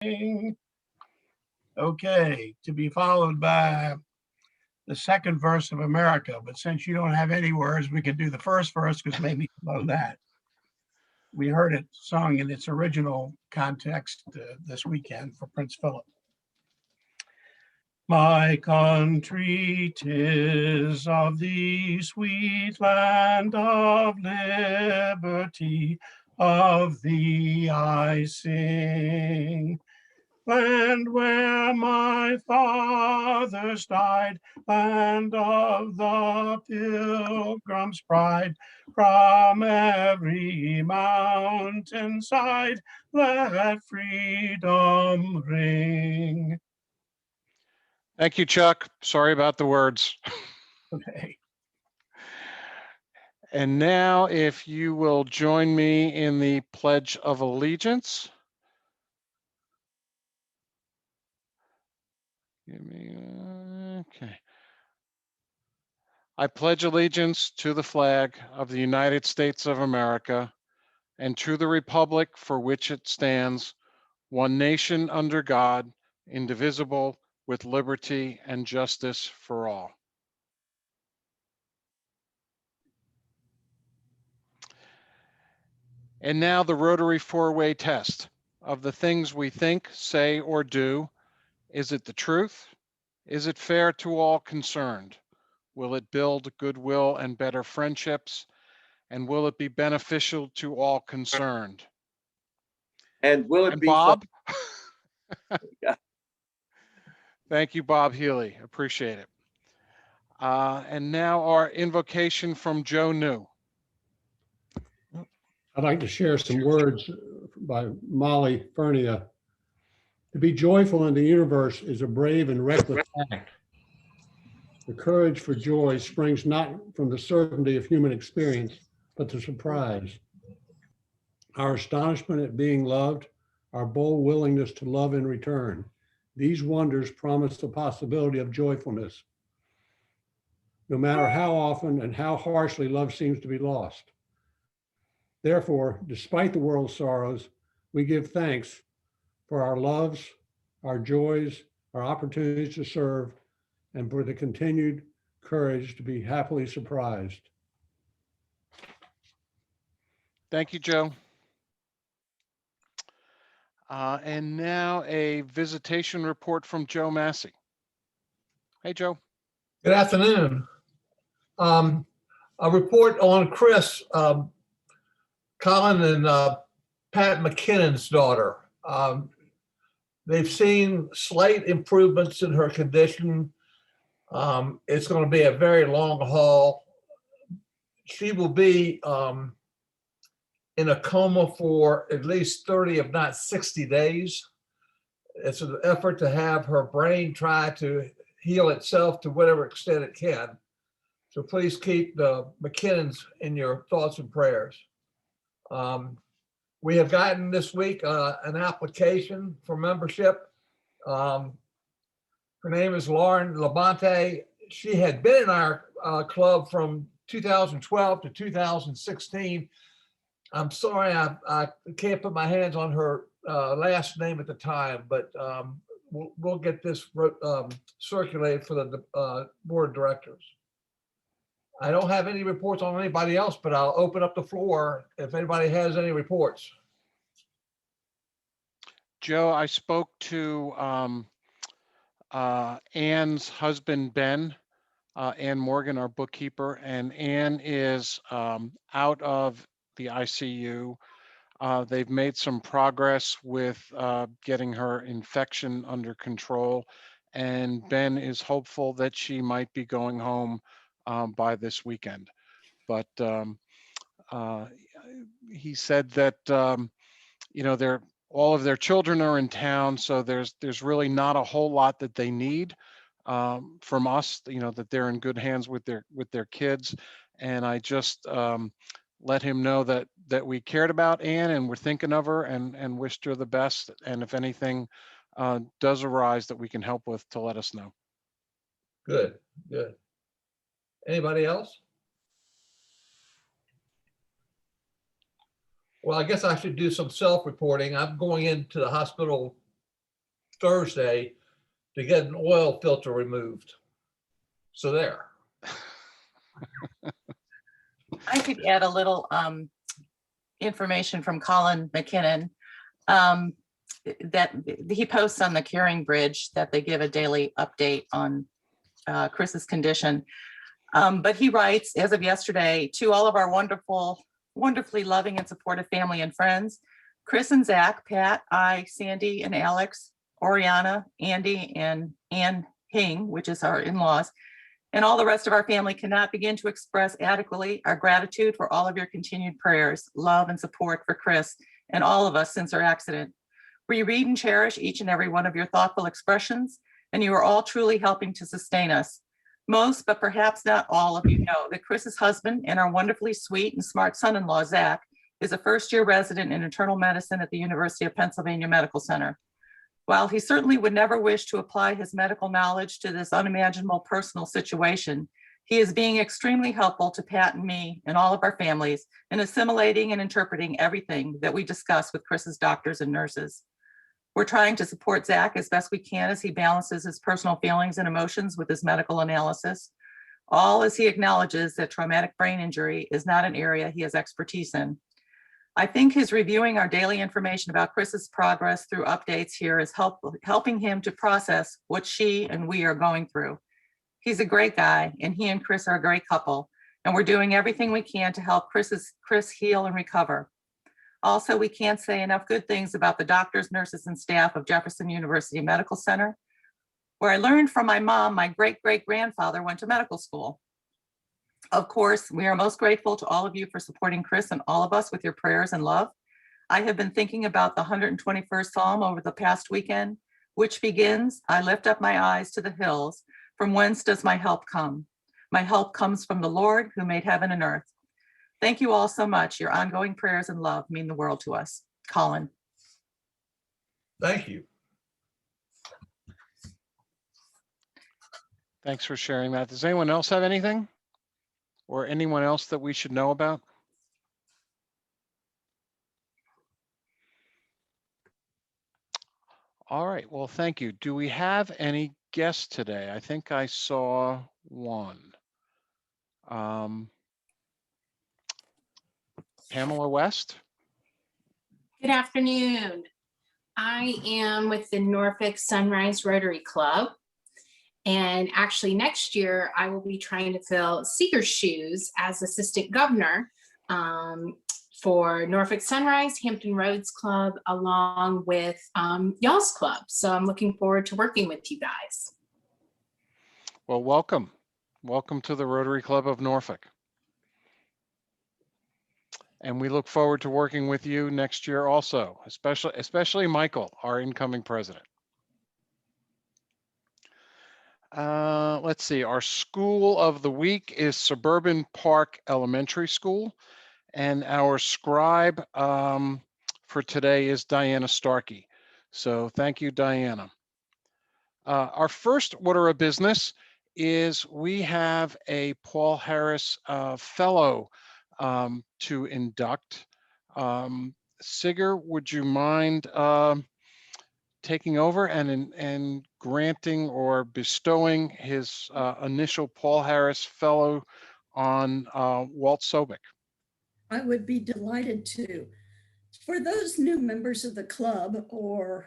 Okay, to be followed by the second verse of America. But since you don't have any words, we could do the first verse because maybe you know that. We heard it sung in its original context this weekend for Prince Philip. My country, 'tis of thee, sweet land of liberty, of thee I sing. Land where my fathers died, land of the pilgrim's pride, from every mountainside, let freedom ring. Thank you, Chuck. Sorry about the words. Okay. And now, if you will join me in the Pledge of Allegiance. Okay. I pledge allegiance to the flag of the United States of America and to the republic for which it stands, one nation under God, indivisible, with liberty and justice for all. And now the Rotary four-way test. Of the things we think, say, or do, is it the truth? Is it fair to all concerned? Will it build goodwill and better friendships? And will it be beneficial to all concerned? And will it And be Bob? Yeah. Thank you, Bob Healy. Appreciate it. And now our invocation from Joe New. I'd like to share some words by Molly Fernia. To be joyful in the universe is a brave and reckless act. The courage for joy springs not from the certainty of human experience, but the surprise. Our astonishment at being loved, our bold willingness to love in return. These wonders promise the possibility of joyfulness, no matter how often and how harshly love seems to be lost. Therefore, despite the world's sorrows, we give thanks for our loves, our joys, our opportunities to serve, and for the continued courage to be happily surprised. Thank you, Joe. And now a visitation report from Joe Massey. Hey, Joe. Good afternoon. A report on Chris, Colin and Pat McKinnon's daughter. They've seen slight improvements in her condition. It's going to be a very long haul. She will be in a coma for at least 30, if not 60 days. It's an effort to have her brain try to heal itself to whatever extent it can. So please keep the McKinnons in your thoughts and prayers. We have gotten this week an application for membership. Her name is Lauren Labonte. She had been in our club from 2012 to 2016. I'm sorry, I can't put my hands on her last name at the time, but we'll get this circulated for the board of directors. I don't have any reports on anybody else, but I'll open up the floor if anybody has any reports. Joe, I spoke to Ann's husband, Ben, Ann Morgan, our bookkeeper, and Ann is out of the ICU. They've made some progress with getting her infection under control, and Ben is hopeful that she might be going home by this weekend. But he said that all of their children are in town, so there's really not a whole lot that they need from us. That they're in good hands with their kids, and I just let him know that we cared about Ann and we're thinking of her and wished her the best. And if anything does arise that we can help with, to let us know. Good. Anybody else? Well, I guess I should do some self-reporting. I'm going into the hospital Thursday to get an oil filter removed. So there. I could add a little information from Colin McKinnon that he posts on the Curing Bridge, that they give a daily update on Chris's condition. But he writes, as of yesterday, to all of our wonderfully loving and supportive family and friends, Chris and Zach, Pat, I, Sandy and Alex, Oriana, Andy, and Ann Hing, which is our in-laws, and all the rest of our family cannot begin to express adequately our gratitude for all of your continued prayers, love, and support for Chris and all of us since our accident. We read and cherish each and every one of your thoughtful expressions, and you are all truly helping to sustain us. Most, but perhaps not all of you know that Chris's husband and our wonderfully sweet and smart son-in-law, Zach, is a first-year resident in internal medicine at the University of Pennsylvania Medical Center. While he certainly would never wish to apply his medical knowledge to this unimaginable personal situation, he is being extremely helpful to Pat and me and all of our families in assimilating and interpreting everything that we discuss with Chris's doctors and nurses. We're trying to support Zach as best we can as he balances his personal feelings and emotions with his medical analysis, all as he acknowledges that traumatic brain injury is not an area he has expertise in. I think his reviewing our daily information about Chris's progress through updates here is helping him to process what she and we are going through. He's a great guy, and he and Chris are a great couple, and we're doing everything we can to help Chris heal and recover. Also, we can't say enough good things about the doctors, nurses, and staff of Jefferson University Medical Center, where I learned from my mom, my great-great-grandfather went to medical school. Of course, we are most grateful to all of you for supporting Chris and all of us with your prayers and love. I have been thinking about the 121st Psalm over the past weekend, which begins, I lift up my eyes to the hills. From whence does my help come? My help comes from the Lord who made heaven and earth. Thank you all so much. Your ongoing prayers and love mean the world to us. Colin. Thank you. Thanks for sharing that. Does anyone else have anything? Or anyone else that we should know about? All right, well, thank you. Do we have any guests today? I think I saw one. Pamela West? Good afternoon. I am with the Norfolk Sunrise Rotary Club. And actually next year, I will be trying to fill Seeger's shoes as assistant governor for Norfolk Sunrise, Hampton Roads Club, along with y'all's club. So I'm looking forward to working with you guys. Well, welcome. Welcome to the Rotary Club of Norfolk. And we look forward to working with you next year also, especially Michael, our incoming president. Let's see, our school of the week is Suburban Park Elementary School, and our scribe for today is Diana Starkey. So thank you, Diana. Our first order of business is we have a Paul Harris Fellow to induct. Siger, would you mind taking over and granting or bestowing his initial Paul Harris Fellow on Walt Sobek? I would be delighted to. For those new members of the club or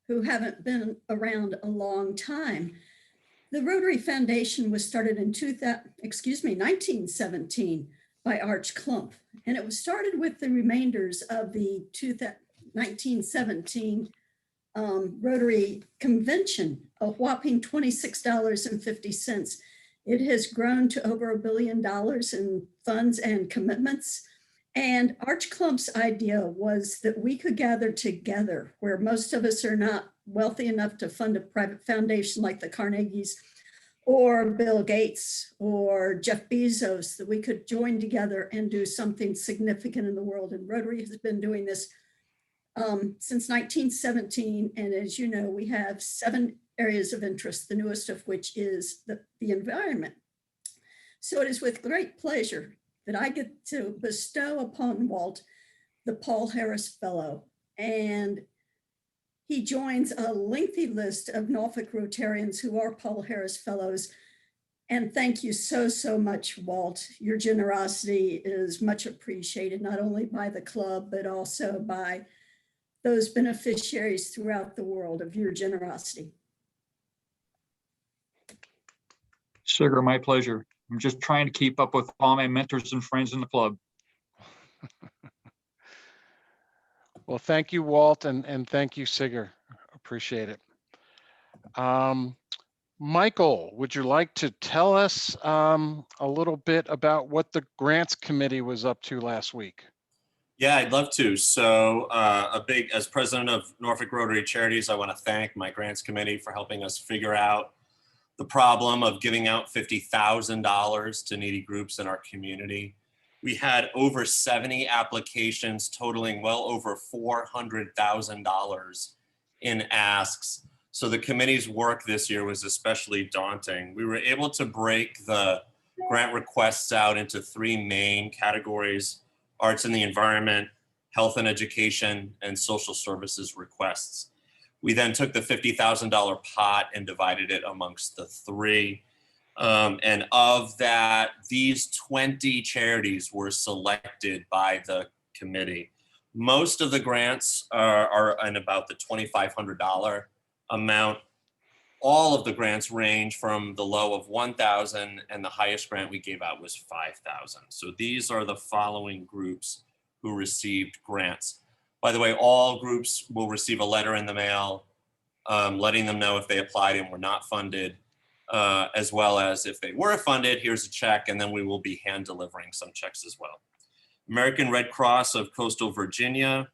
who haven't been around a long time, the Rotary Foundation was started in 1917 by Arch Klump, and it was started with the remainders of the 1917 Rotary Convention, a whopping $26.50. It has grown to over $1 billion in funds and commitments. And Arch Klump's idea was that we could gather together where most of us are not wealthy enough to fund a private foundation like the Carnegies or Bill Gates or Jeff Bezos, that we could join together and do something significant in the world. And Rotary has been doing this since 1917. And as you know, we have 7 areas of interest, the newest of which is the environment. So it is with great pleasure that I get to bestow upon Walt the Paul Harris Fellow. And He joins a lengthy list of Norfolk Rotarians who are Paul Harris Fellows. And thank you so, so much, Walt. Your generosity is much appreciated, not only by the club, but also by those beneficiaries throughout the world of your generosity. Sugar, my pleasure. I'm just trying to keep up with all my mentors and friends in the club. Well, thank you, Walt, and thank you, Sigger. Appreciate it. Michael, would you like to tell us a little bit about what the grants committee was up to last week? Yeah, I'd love to. So as president of Norfolk Rotary Charities, I want to thank my grants committee for helping us figure out the problem of giving out $50,000 to needy groups in our community. We had over 70 applications totaling well over $400,000 in asks. So the committee's work this year was especially daunting. We were able to break the grant requests out into three main categories: arts and the environment, health and education, and social services requests. We then took the $50,000 pot and divided it amongst the three. And of that, these 20 charities were selected by the committee. Most of the grants are in about the $2,500 amount. All of the grants range from the low of $1,000, and the highest grant we gave out was $5,000. So these are the following groups who received grants. By the way, all groups will receive a letter in the mail letting them know if they applied and were not funded, as well as if they were funded, here's a check, and then we will be hand delivering some checks as well. American Red Cross of Coastal Virginia,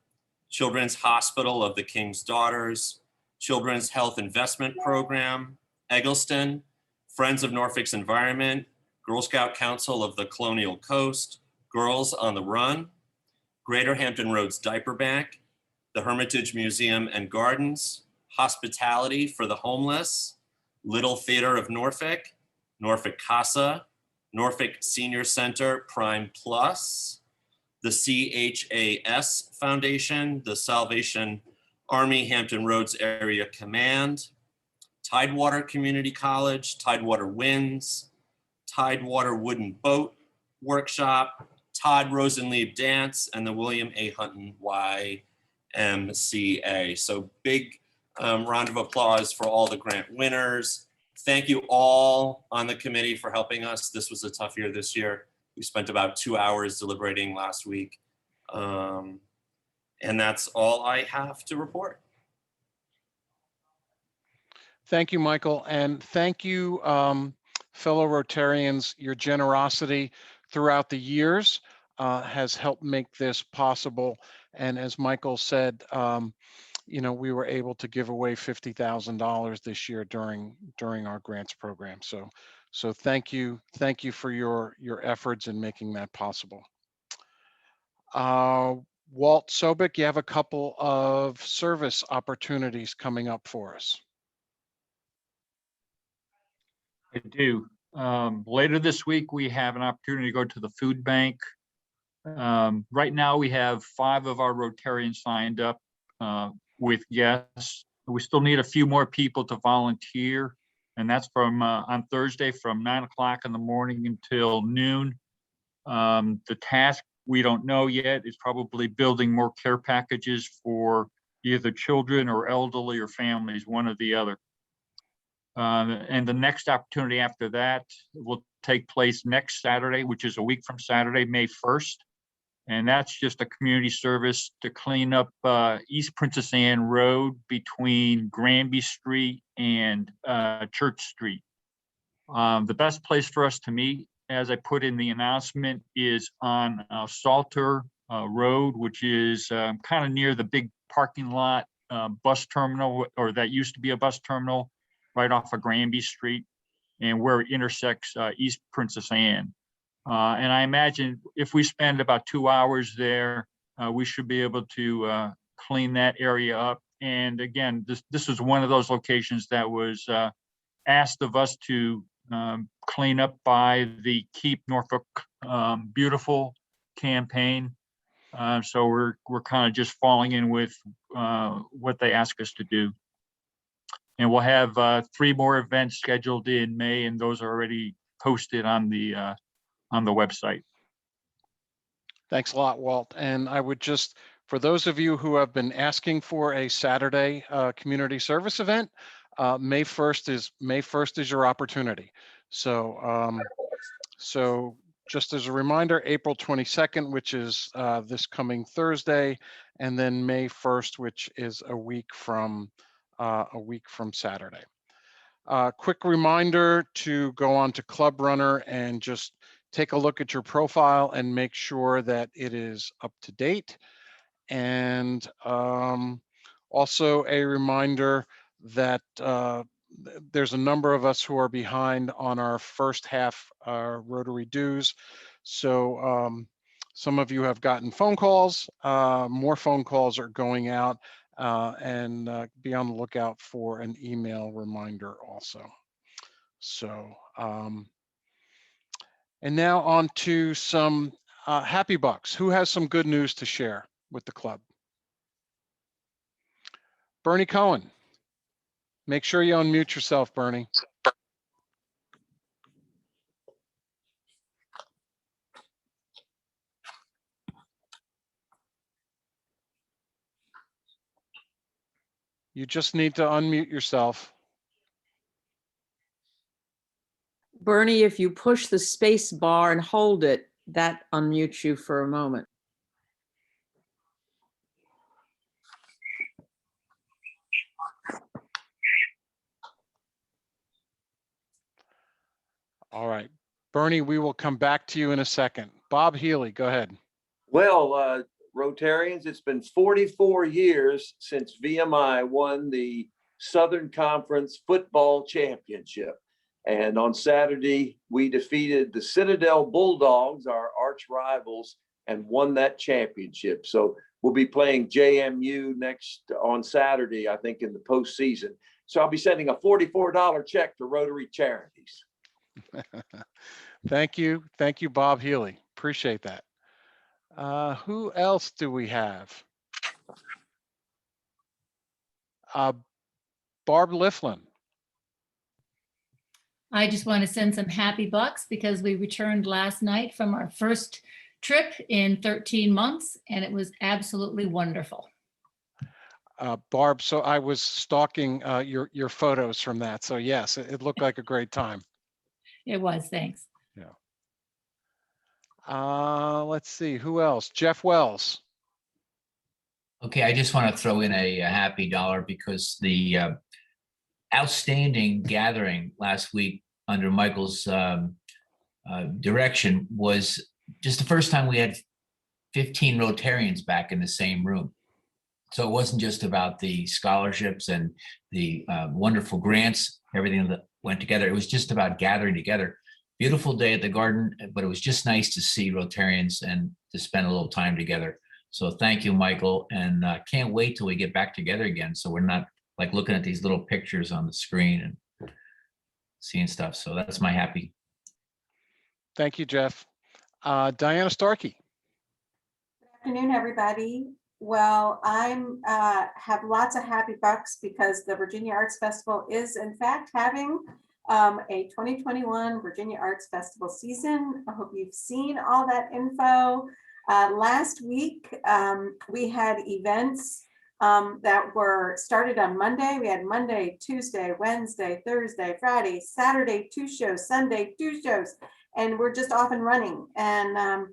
Children's Hospital of the King's Daughters, Children's Health Investment Program, Eggleston, Friends of Norfolk's Environment, Girl Scout Council of the Colonial Coast, Girls on the Run, Greater Hampton Roads Diaper Bank, the Hermitage Museum and Gardens, Hospitality for the Homeless, Little Theater of Norfolk, Norfolk Casa, Norfolk Senior Center Prime Plus, the CHAS Foundation, the Salvation Army Hampton Roads Area Command, Tidewater Community College, Tidewater Winds, Tidewater Wooden Boat Workshop, Todd Rosenlieb Dance, and the William A. Hutton YMCA. So big round of applause for all the grant winners. Thank you all on the committee for helping us. This was a tough year this year. We spent about 2 hours deliberating last week. And that's all I have to report. Thank you, Michael. And thank you, fellow Rotarians. Your generosity throughout the years has helped make this possible. And as Michael said, you know, we were able to give away $50,000 this year during our grants program. So thank you for your efforts in making that possible. Walt Sobek, you have a couple of service opportunities coming up for us. I do. Later this week, we have an opportunity to go to the food bank. Right now, we have 5 of our Rotarians signed up with guests. We still need a few more people to volunteer, and that's from on Thursday from 9 o'clock in the morning until noon. The task we don't know yet is probably building more care packages for either children or elderly or families, one or the other. And the next opportunity after that will take place next Saturday, which is a week from Saturday, May 1st. And that's just a community service to clean up East Princess Anne Road between Granby Street and Church Street. The best place for us to meet, as I put in the announcement, is on Salter Road, which is kind of near the big parking lot bus terminal, or that used to be a bus terminal, right off of Granby Street, and where it intersects East Princess Anne. And I imagine if we spend about 2 hours there, we should be able to clean that area up. And again, this is one of those locations that was asked of us to clean up by the Keep Norfolk Beautiful campaign. So we're kind of just falling in with what they ask us to do. And we'll have 3 more events scheduled in May, and those are already posted on the website. Thanks a lot, Walt. And I would just, for those of you who have been asking for a Saturday community service event, May 1st is your opportunity. So so just as a reminder, April 22nd, which is this coming Thursday, and then May 1st, which is a week from Saturday. Quick reminder to go on to Club Runner and just take a look at your profile and make sure that it is up to date. And also a reminder that there's a number of us who are behind on our first half Rotary dues. So some of you have gotten phone calls, more phone calls are going out, and be on the lookout for an email reminder also. So, and now on to some happy bucks. Who has some good news to share with the club? Bernie Cohen. Make sure you unmute yourself, Bernie. You just need to unmute yourself. Bernie, if you push the space bar and hold it, that unmutes you for a moment. All right, Bernie, we will come back to you in a second. Bob Healy, go ahead. Well, Rotarians, it's been 44 years since VMI won the Southern Conference Football Championship. And on Saturday, we defeated the Citadel Bulldogs, our arch rivals, and won that championship. So we'll be playing JMU next on Saturday, I think, in the postseason. So I'll be sending a $44 check to Rotary Charities. Thank you. Thank you, Bob Healy. Appreciate that. Who else do we have? Barb Lifflin. I just want to send some happy bucks because we returned last night from our first trip in 13 months, and it was absolutely wonderful. Barb, so I was stalking your photos from that. So yes, it looked like a great time. It was, thanks. Yeah. Let's see, who else? Jeff Wells. Okay, I just want to throw in a happy dollar because the outstanding gathering last week under Michael's direction was just the first time we had 15 Rotarians back in the same room. So it wasn't just about the scholarships and the wonderful grants, everything that went together. It was just about gathering together. Beautiful day at the garden, but it was just nice to see Rotarians and to spend a little time together. So thank you, Michael, and can't wait till we get back together again. So we're not like looking at these little pictures on the screen and seeing stuff. So that's my happy. Thank you, Jeff. Diana Starkey. Good afternoon, everybody. Well, I'm have lots of happy bucks because the Virginia Arts Festival is in fact having a 2021 Virginia Arts Festival season. I hope you've seen all that info. Last week, we had events that were started on Monday. We had Monday, Tuesday, Wednesday, Thursday, Friday, Saturday, 2 shows, Sunday, 2 shows, and we're just off and running. And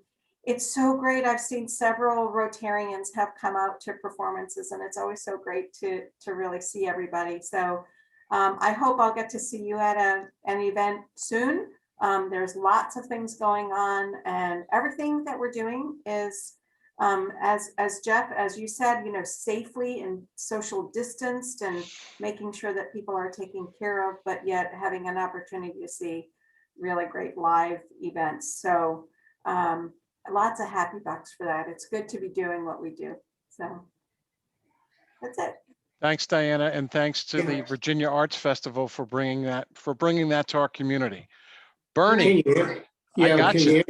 it's so great. I've seen several Rotarians have come out to performances, and it's always so great to really see everybody. So I hope I'll get to see you at an event soon. There's lots of things going on, and everything that we're doing is, as Jeff, as you said, safely and social distanced and making sure that people are taken care of, but yet having an opportunity to see really great live events. So lots of happy bucks for that. It's good to be doing what we do. So that's it. Thanks, Diana, and thanks to the Virginia Arts Festival for bringing that to our community. Bernie, I got you.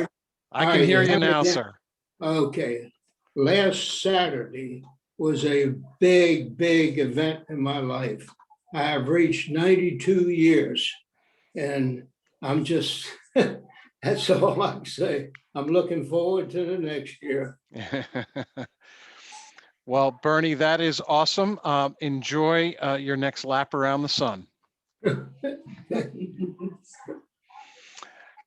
I can hear you now, sir. Okay. Last Saturday, was a big, big event in my life. I have reached 92 years and I'm just, that's all I can say. I'm looking forward to the next year. Well, Bernie, that is awesome. Enjoy your next lap around the sun.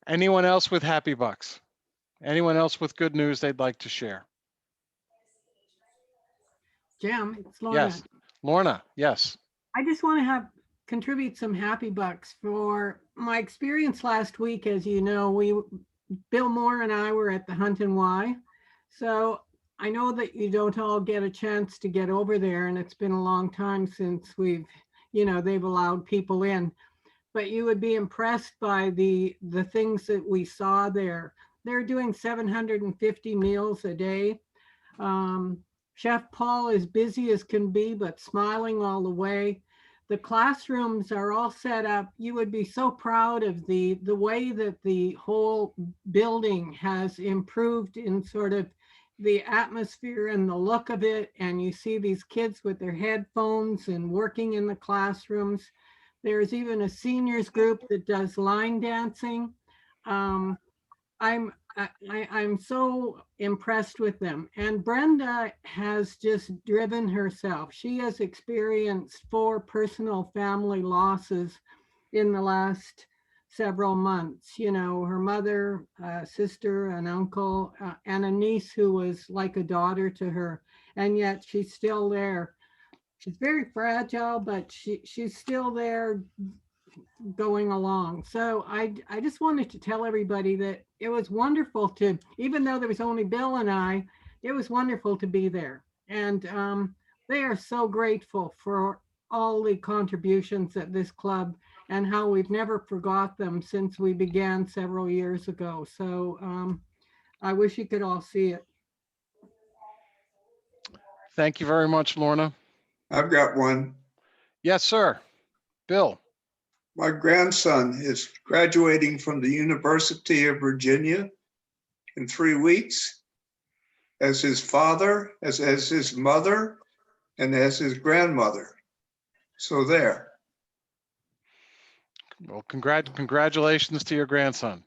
Anyone else with happy bucks? Anyone else with good news they'd like to share? Jim, it's Lorna. Yes, Lorna, yes. I just want to contribute some happy bucks for my experience last week. As you know, Bill Moore and I were at the Hunt and Y. So I know that you don't all get a chance to get over there, and it's been a long time since they've allowed people in. But you would be impressed by the things that we saw there. They're doing 750 meals a day. Chef Paul is busy as can be, but smiling all the way. The classrooms are all set up. You would be so proud of the way that the whole building has improved in sort of the atmosphere and the look of it. And you see these kids with their headphones and working in the classrooms. There's even a seniors group that does line dancing. I'm so impressed with them. And Brenda has just driven herself. She has experienced 4 personal family losses in the last several months. You know, her mother, sister, an uncle, and a niece who was like a daughter to her. And yet she's still there. She's very fragile, but she's still there going along. So I just wanted to tell everybody that it was wonderful to, even though there was only Bill and I, it was wonderful to be there. And they are so grateful for all the contributions at this club and how we've never forgot them since we began several years ago. So I wish you could all see it. Thank you very much, Lorna. I've got one. Yes, sir. Bill. My grandson is graduating from the University of Virginia in 3 weeks as his father, as his mother, and as his grandmother. So there. Well, congratulations to your grandson.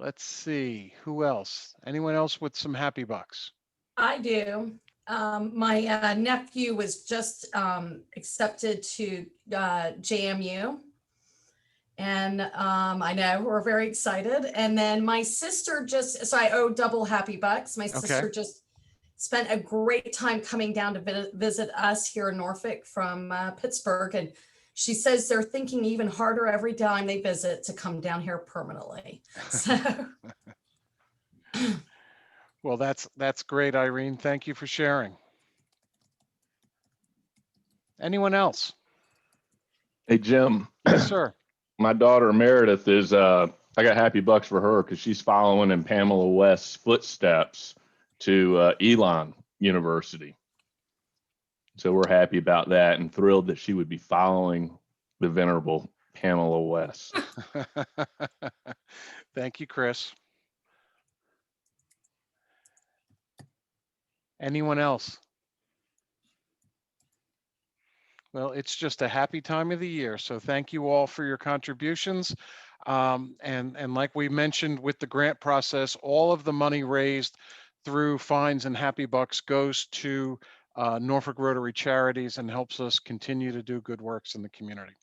Let's see, who else? Anyone else with some happy bucks? I do. My nephew was just accepted to JMU. And I know we're very excited. And then my sister so I owe double happy bucks. My sister just spent a great time coming down to visit us here in Norfolk from Pittsburgh. And she says they're thinking even harder every time they visit to come down here permanently. So. Well, that's great, Irene. Thank you for sharing. Anyone else? Hey, Jim. Yes, sir. My daughter Meredith is, I got happy bucks for her because she's following in Pamela West's footsteps to Elon University. So we're happy about that and thrilled that she would be following the venerable Pamela West. Thank you, Chris. Anyone else? Well, it's just a happy time of the year. So thank you all for your contributions. And like we mentioned with the grant process, all of the money raised through fines and happy bucks goes to Norfolk Rotary Charities and helps us continue to do good works in the community.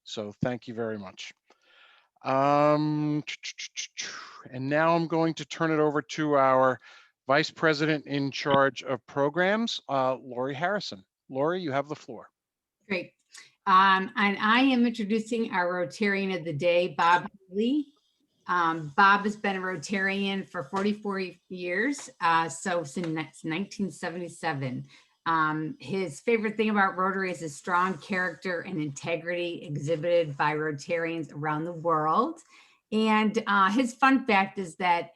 So thank you very much. And now I'm going to turn it over to our Vice President in charge of programs, Lori Harrison. Lori, you have the floor. Great. And I am introducing our Rotarian of the day, Bob Lee. Bob has been a Rotarian for 44 years, so since 1977. His favorite thing about Rotary is his strong character and integrity exhibited by Rotarians around the world. And his fun fact is that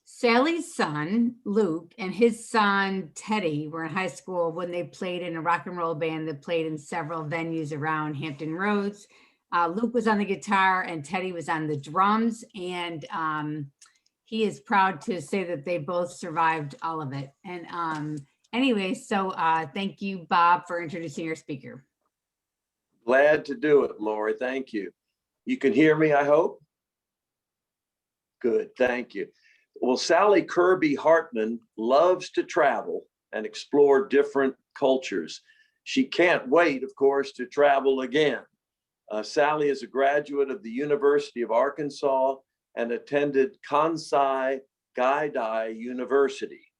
Sally's son, Luke, and his son, Teddy, were in high school when they played in a rock and roll band that played in several venues around Hampton Roads. Luke was on the guitar and Teddy was on the drums. And he is proud to say that they both survived all of it. And anyway, so thank you, Bob, for introducing your speaker. Glad to do it, Lori. Thank you. You can hear me, I hope? Good, thank you. Well, Sally Kirby Hartman loves to travel and explore different cultures. She can't wait, of course, to travel again. Sally is a graduate of the University of Arkansas and attended Kansai Gaidai University.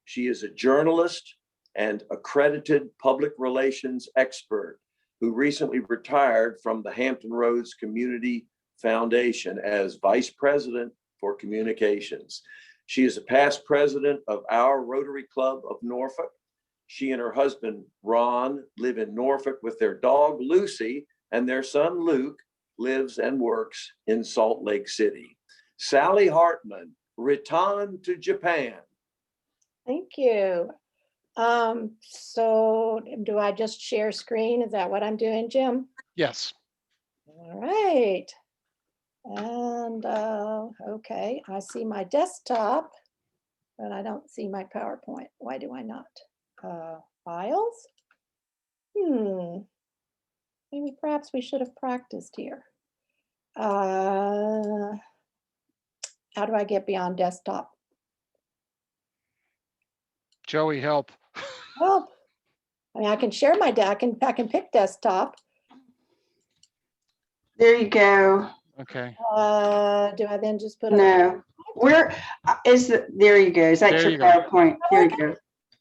She is a journalist and accredited public relations expert who recently retired from the Hampton Roads Community Foundation as Vice President for Communications. She is a past president of our Rotary Club of Norfolk. She and her husband, Ron, live in Norfolk with their dog, Lucy, and their son, Luke, lives and works in Salt Lake City. Sally Hartman, return to Japan. Thank you. So do I just share screen? Is that what I'm doing, Jim? Yes. All right. And okay, I see my desktop, but I don't see my PowerPoint. Why do I not? Files? Maybe perhaps we should have practiced here. How do I get beyond desktop? Joey, help. Help. I mean, I can share my deck and I can pick desktop. There you go. Okay. Do I then just put it? No. Where is the, there you go. Is that There your you go. PowerPoint? Here you go.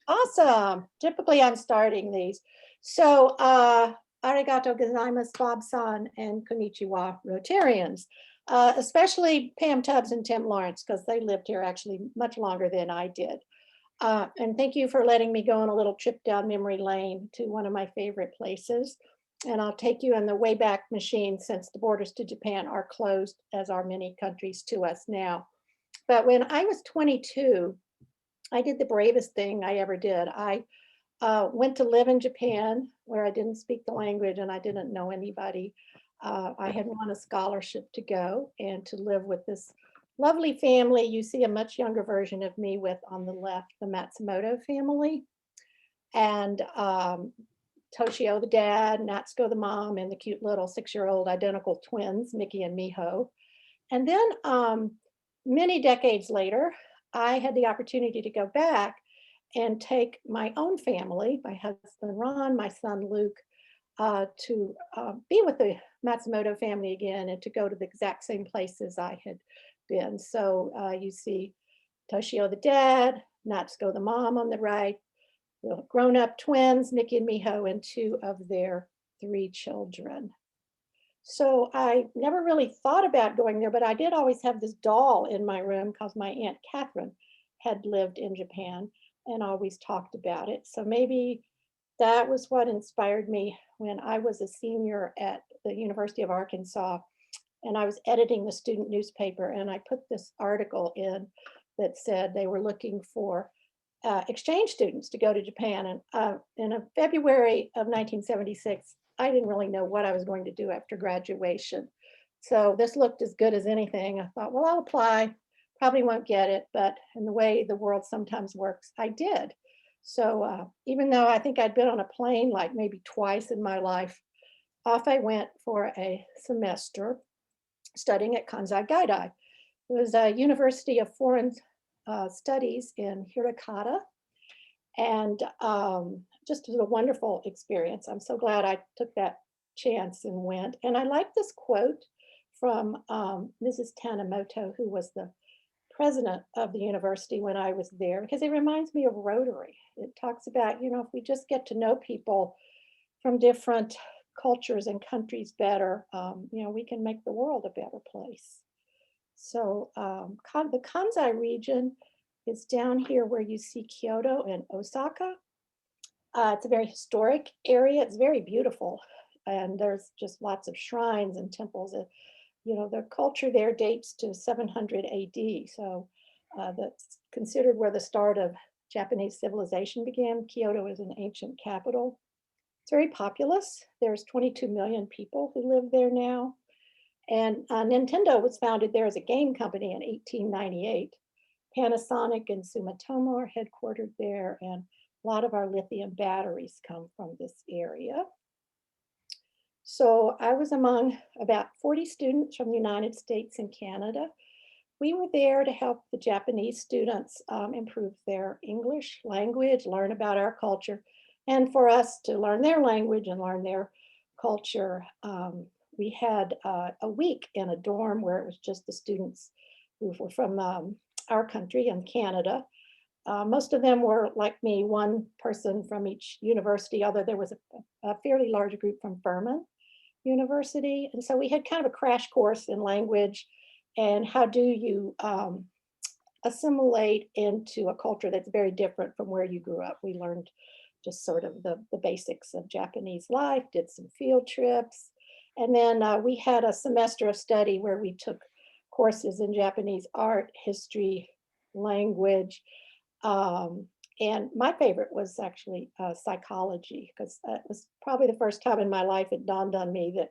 Awesome. Typically I'm starting these. So arigato gozaimasu, Bob-san, and konnichiwa, Rotarians. Especially Pam Tubbs and Tim Lawrence, because they lived here actually much longer than I did. And thank you for letting me go on a little trip down memory lane to one of my favorite places. And I'll take you in the Wayback Machine, since the borders to Japan are closed, as are many countries to us now. But when I was 22, I did the bravest thing I ever did. I went to live in Japan, where I didn't speak the language and I didn't know anybody. I had won a scholarship to go and to live with this lovely family. You see a much younger version of me with, on the left, the Matsumoto family. And Toshio the dad, Natsuko the mom, and the cute little 6-year-old identical twins, Mickey and Miho. And then many decades later, I had the opportunity to go back and take my own family, my husband Ron, my son Luke, to be with the Matsumoto family again and to go to the exact same places I had been. So you see Toshio the dad, Natsuko the mom on the right, the grown-up twins, Mickey and Miho, and 2 of their 3 children. So I never really thought about going there, but I did always have this doll in my room because my Aunt Catherine had lived in Japan and always talked about it. So maybe that was what inspired me when I was a senior at the University of Arkansas, and I was editing the student newspaper, and I put this article in that said they were looking for exchange students to go to Japan. And in February of 1976, I didn't really know what I was going to do after graduation. So this looked as good as anything. I thought, well, I'll apply, probably won't get it, but in the way the world sometimes works, I did. So even though I think I'd been on a plane like maybe twice in my life, off I went for a semester studying at Kansai Gaidai. It was a University of Foreign Studies in Hirakata. And just was a wonderful experience. I'm so glad I took that chance and went. And I like this quote from Mrs. Tanimoto, who was the president of the university when I was there, because it reminds me of Rotary. It talks about, you know, if we just get to know people from different cultures and countries better, you know, we can make the world a better place. So the Kansai region is down here where you see Kyoto and Osaka. It's a very historic area. It's very beautiful. And there's just lots of shrines and temples. You know, the culture there dates to 700 AD. So that's considered where the start of Japanese civilization began. Kyoto is an ancient capital. It's very populous. There's 22 million people who live there now. And Nintendo was founded there as a game company in 1898. Panasonic and Sumitomo are headquartered there, and a lot of our lithium batteries come from this area. So I was among about 40 students from the United States and Canada. We were there to help the Japanese students improve their English language, learn about our culture, and for us to learn their language and learn their culture. We had a week in a dorm where it was just the students who were from our country and Canada. Most of them were like me, one person from each university, although there was a fairly large group from Furman University. And so we had kind of a crash course in language and how do you assimilate into a culture that's very different from where you grew up. We learned just sort of the basics of Japanese life, did some field trips. And then we had a semester of study where we took courses in Japanese art, history, language. And my favorite was actually psychology, because it was probably the first time in my life it dawned on me that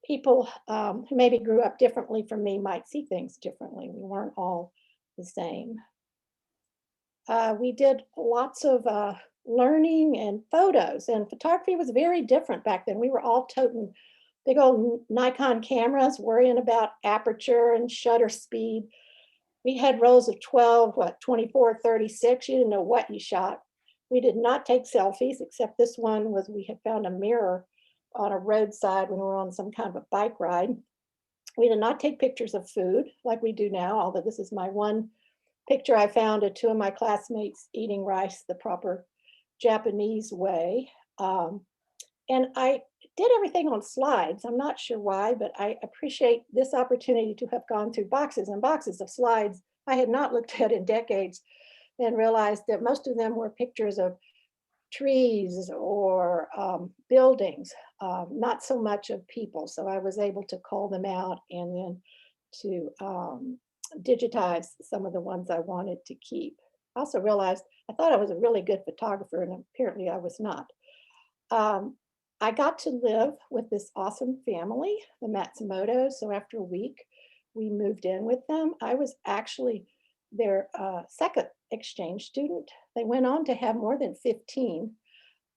people who maybe grew up differently from me might see things differently. We weren't all the same. We did lots of learning and photos, and photography was very different back then. We were all toting big old Nikon cameras, worrying about aperture and shutter speed. We had rolls of 12, 24, 36. You didn't know what you shot. We did not take selfies, except this one was, we had found a mirror on a roadside when we were on some kind of a bike ride. We did not take pictures of food like we do now, although this is my one picture I found of two of my classmates eating rice the proper Japanese way. And I did everything on slides. I'm not sure why, but I appreciate this opportunity to have gone through boxes and boxes of slides I had not looked at in decades, and realized that most of them were pictures of trees or buildings, not so much of people. So I was able to call them out and then to digitize some of the ones I wanted to keep. I also realized I thought I was a really good photographer, and apparently I was not. I got to live with this awesome family, the Matsumotos. So after a week, we moved in with them. I was actually their second exchange student. They went on to have more than 15.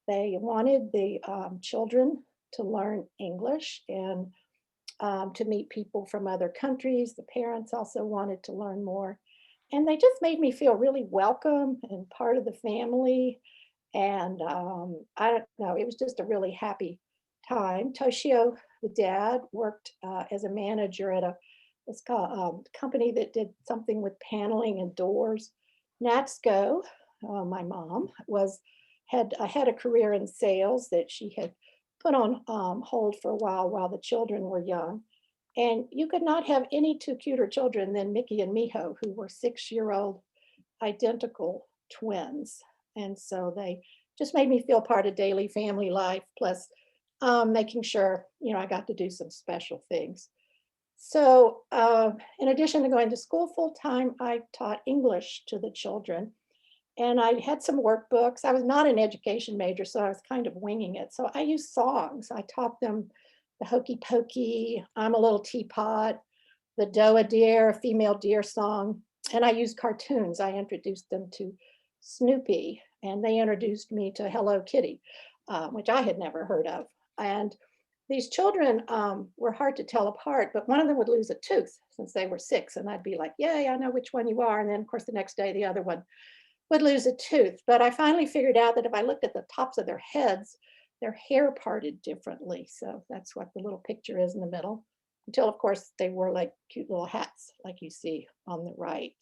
They wanted the children to learn English and to meet people from other countries. The parents also wanted to learn more. And they just made me feel really welcome and part of the family. And I don't know, it was just a really happy time. Toshio, the dad, worked as a manager at a company that did something with paneling and doors. Natsuko, my mom, had a career in sales that she had put on hold for a while the children were young. And you could not have any two cuter children than Mickey and Miho, who were 6-year-old identical twins. And so they just made me feel part of daily family life, plus making sure, I got to do some special things. So in addition to going to school full time, I taught English to the children. And I had some workbooks. I was not an education major, so I was kind of winging it. So I used songs. I taught them the Hokey Pokey, I'm a Little Teapot, the Doe Deer, a female deer song. And I used cartoons. I introduced them to Snoopy, and they introduced me to Hello Kitty, which I had never heard of. And these children were hard to tell apart, but one of them would lose a tooth since they were 6. And I'd be like, yay, I know which one you are. And then of course, the next day, the other one would lose a tooth. But I finally figured out that if I looked at the tops of their heads, their hair parted differently. So that's what the little picture is in the middle, until of course they wore like cute little hats like you see on the right.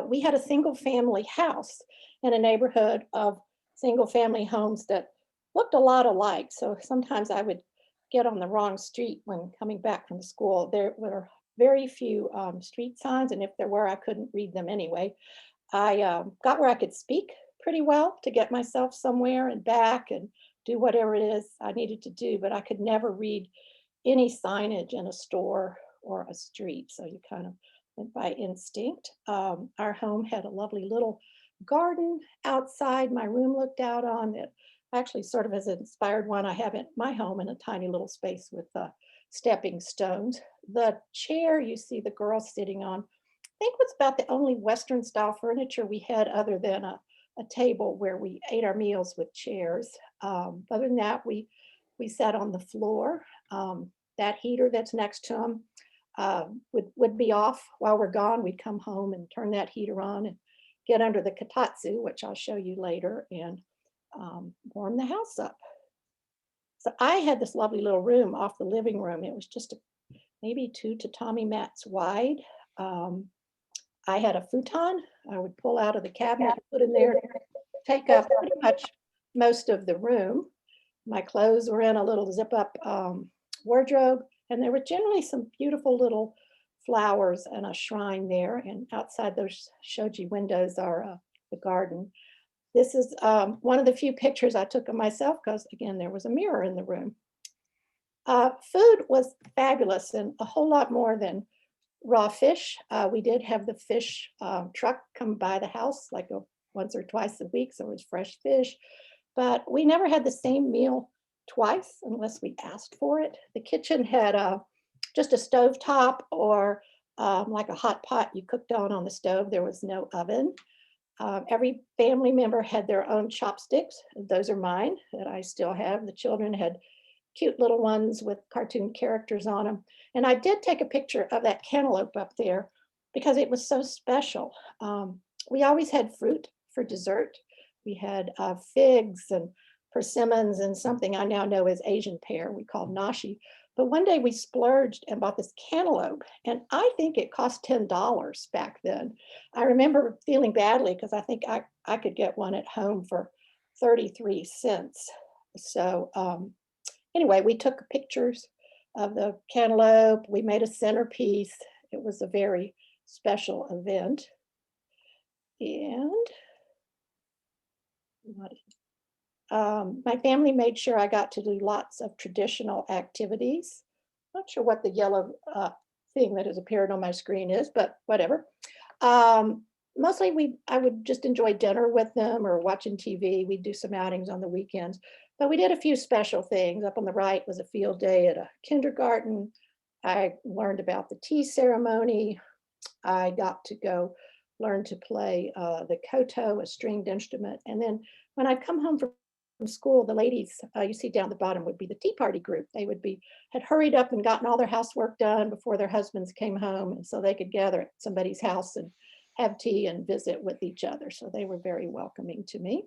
We had a single family house in a neighborhood of single family homes that looked a lot alike. So sometimes I would get on the wrong street when coming back from school. There were very few street signs, and if there were, I couldn't read them anyway. I got where I could speak pretty well to get myself somewhere and back and do whatever it is I needed to do, but I could never read any signage in a store or a street. So you kind of went by instinct. Our home had a lovely little garden outside my room looked out on that actually sort of has inspired one I have at my home in a tiny little space with stepping stones. The chair you see the girl sitting on, I think was about the only Western style furniture we had other than a table where we ate our meals with chairs. Other than that, we sat on the floor. That heater that's next to them would be off while we're gone. We'd come home and turn that heater on and get under the kotatsu, which I'll show you later, and warm the house up. So I had this lovely little room off the living room. It was just maybe 2 tatami mats wide. I had a futon I would pull out of the cabinet, put in there, take up pretty much most of the room. My clothes were in a little zip up wardrobe, and there were generally some beautiful little flowers and a shrine there. And outside those shoji windows are the garden. This is one of the few pictures I took of myself because, again, there was a mirror in the room. Food was fabulous and a whole lot more than raw fish. We did have the fish truck come by the house like once or twice a week, so it was fresh fish. But we never had the same meal twice unless we asked for it. The kitchen had just a stove top or like a hot pot you cooked on the stove. There was no oven. Every family member had their own chopsticks. Those are mine that I still have. The children had cute little ones with cartoon characters on them. And I did take a picture of that cantaloupe up there because it was so special. We always had fruit for dessert. We had figs and persimmons and something I now know as Asian pear we called nashi. But one day we splurged and bought this cantaloupe, and I think it cost $10 back then. I remember feeling badly because I think I could get one at home for 33 cents. So anyway, we took pictures of the cantaloupe. We made a centerpiece. It was a very special event. And my family made sure I got to do lots of traditional activities. Not sure what the yellow thing that has appeared on my screen is, but whatever. Mostly I would just enjoy dinner with them or watching TV. We'd do some outings on the weekends, but we did a few special things. Up on the right was a field day at a kindergarten. I learned about the tea ceremony. I got to go learn to play the koto, a stringed instrument. And then when I'd come home from school, the ladies you see down the bottom would be the tea party group. They had hurried up and gotten all their housework done before their husbands came home, and so they could gather at somebody's house and have tea and visit with each other. So they were very welcoming to me.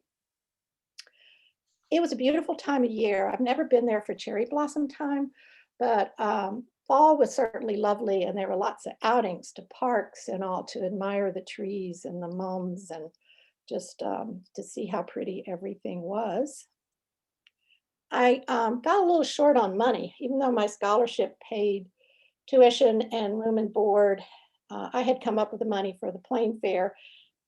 It was a beautiful time of year. I've never been there for cherry blossom time, but fall was certainly lovely, and there were lots of outings to parks and all to admire the trees and the mums and just to see how pretty everything was. I got a little short on money, even though my scholarship paid tuition and room and board. I had come up with the money for the plane fare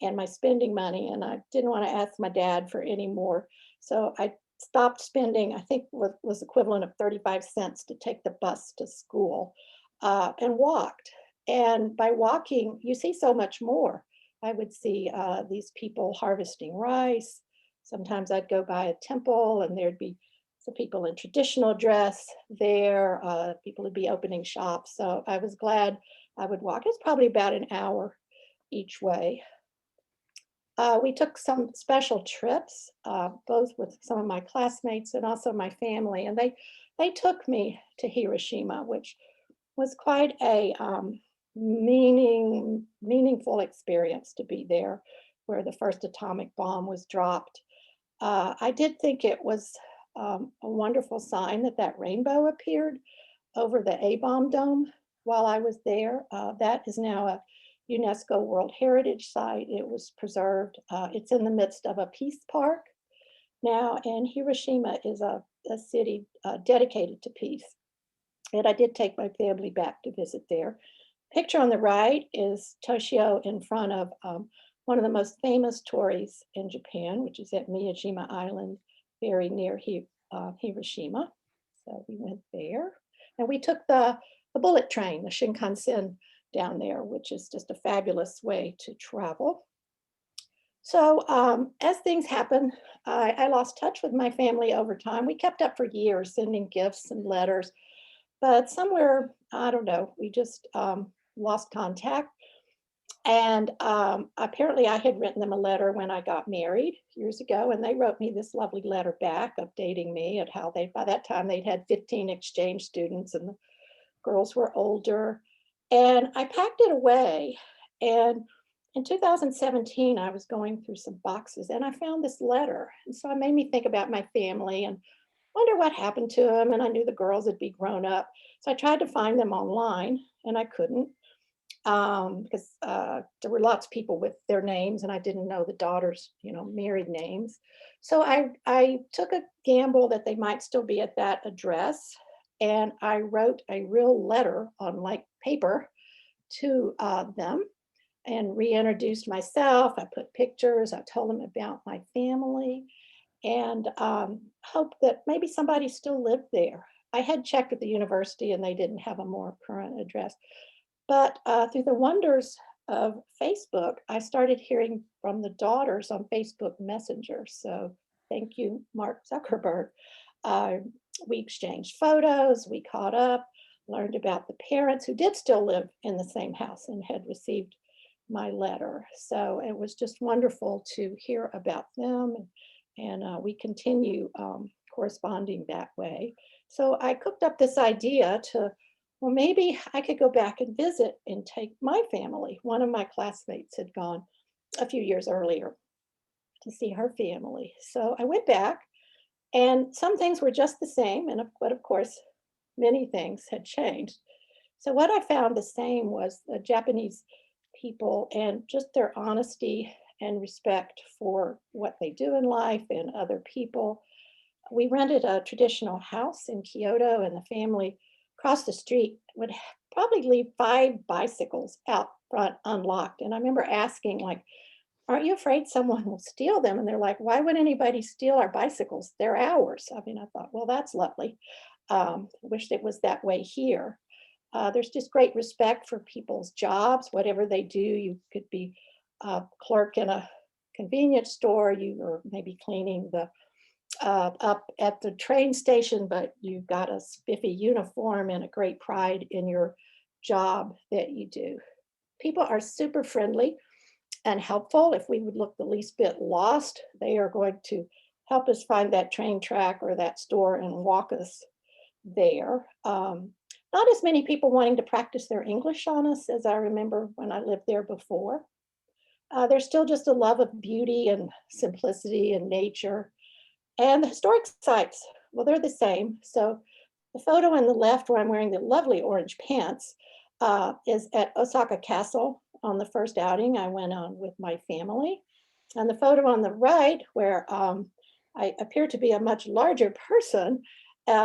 and my spending money, and I didn't want to ask my dad for any more. So I stopped spending, I think was equivalent of 35 cents to take the bus to school and walked. And by walking, you see so much more. I would see these people harvesting rice. Sometimes I'd go by a temple and there'd be some people in traditional dress there. People would be opening shops. So I was glad I would walk. It's probably about an hour each way. We took some special trips, both with some of my classmates and also my family. And they took me to Hiroshima, which was quite a meaningful experience to be there, where the first atomic bomb was dropped. I did think it was a wonderful sign that rainbow appeared over the A-bomb dome while I was there. That is now a UNESCO World Heritage Site. It was preserved. It's in the midst of a peace park now, and Hiroshima is a city dedicated to peace. And I did take my family back to visit there. Picture on the right is Toshio in front of one of the most famous tories in Japan, which is at Miyajima Island, very near Hiroshima. So we went there. And we took the bullet train, the Shinkansen, down there, which is just a fabulous way to travel. So as things happen, I lost touch with my family over time. We kept up for years, sending gifts and letters, but somewhere, I don't know, we just lost contact. And apparently I had written them a letter when I got married years ago, and they wrote me this lovely letter back updating me at how they, by that time they'd had 15 exchange students and the girls were older. And I packed it away. And in 2017, I was going through some boxes and I found this letter. And so it made me think about my family and wonder what happened to them. And I knew the girls had been grown up. So I tried to find them online and I couldn't because there were lots of people with their names and I didn't know the daughters, married names. So I took a gamble that they might still be at that address. And I wrote a real letter on like paper to them and reintroduced myself. I put pictures, I told them about my family and hoped that maybe somebody still lived there. I had checked with the university and they didn't have a more current address. But through the wonders of Facebook, I started hearing from the daughters on Facebook Messenger. So thank you, Mark Zuckerberg. We exchanged photos, we caught up, learned about the parents who did still live in the same house and had received my letter. So it was just wonderful to hear about them. And we continue corresponding that way. So I cooked up this idea to, well, maybe I could go back and visit and take my family. One of my classmates had gone a few years earlier to see her family. So I went back and some things were just the same. But of course, many things had changed. So what I found the same was the Japanese people and just their honesty and respect for what they do in life and other people. We rented a traditional house in Kyoto and the family across the street would probably leave 5 bicycles out front unlocked. And I remember asking, like, aren't you afraid someone will steal them? And they're like, why would anybody steal our bicycles? They're ours. I mean, I thought, well, that's lovely. Wish it was that way here. There's just great respect for people's jobs, whatever they do. You could be a clerk in a convenience store, or maybe cleaning the up at the train station, but you've got a spiffy uniform and a great pride in your job that you do. People are super friendly and helpful. If we would look the least bit lost, they are going to help us find that train track or that store and walk us there. Not as many people wanting to practice their English on us as I remember when I lived there before. There's still just a love of beauty and simplicity and nature. And the historic sites, well, they're the same. So the photo on the left where I'm wearing the lovely orange pants is at Osaka Castle on the first outing I went on with my family. And the photo on the right where I appear to be a much larger person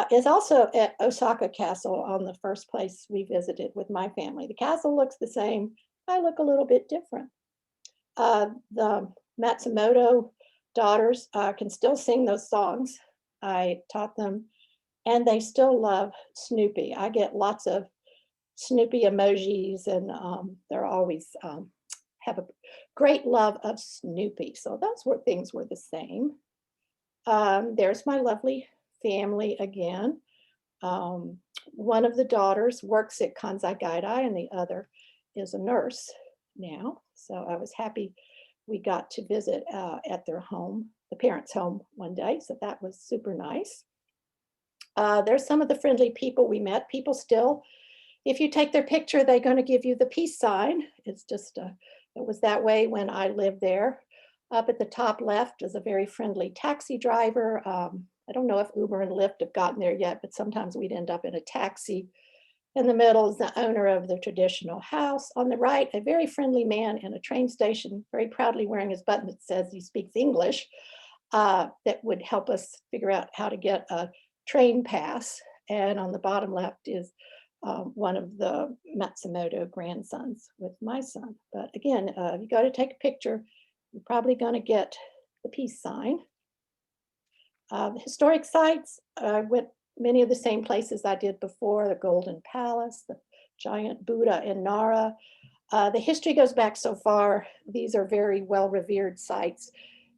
is also at Osaka Castle on the first place we visited with my family. The castle looks the same. I look a little bit different. The Matsumoto daughters can still sing those songs. I taught them and they still love Snoopy. I get lots of Snoopy emojis and they're always have a great love of Snoopy. So those things were the same. There's my lovely family again. One of the daughters works at Kansai and the other is a nurse now. So I was happy we got to visit at their home, the parents' home one day. So that was super nice. There's some of the friendly people we met. People still, if you take their picture, they're going to give you the peace sign. It's just, it was that way when I lived there. Up at the top left is a very friendly taxi driver. I don't know if Uber and Lyft have gotten there yet, but sometimes we'd end up in a taxi. In the middle is the owner of the traditional house. On the right, a very friendly man in a train station, very proudly wearing his button that says he speaks English, that would help us figure out how to get a train pass. And on the bottom left is one of the Matsumoto grandsons with my son. But again, if you go to take a picture, you're probably going to get the peace sign. Historic sites, I went many of the same places I did before, the Golden Palace, the giant Buddha in Nara. The history goes back so far. These are very well-revered sites.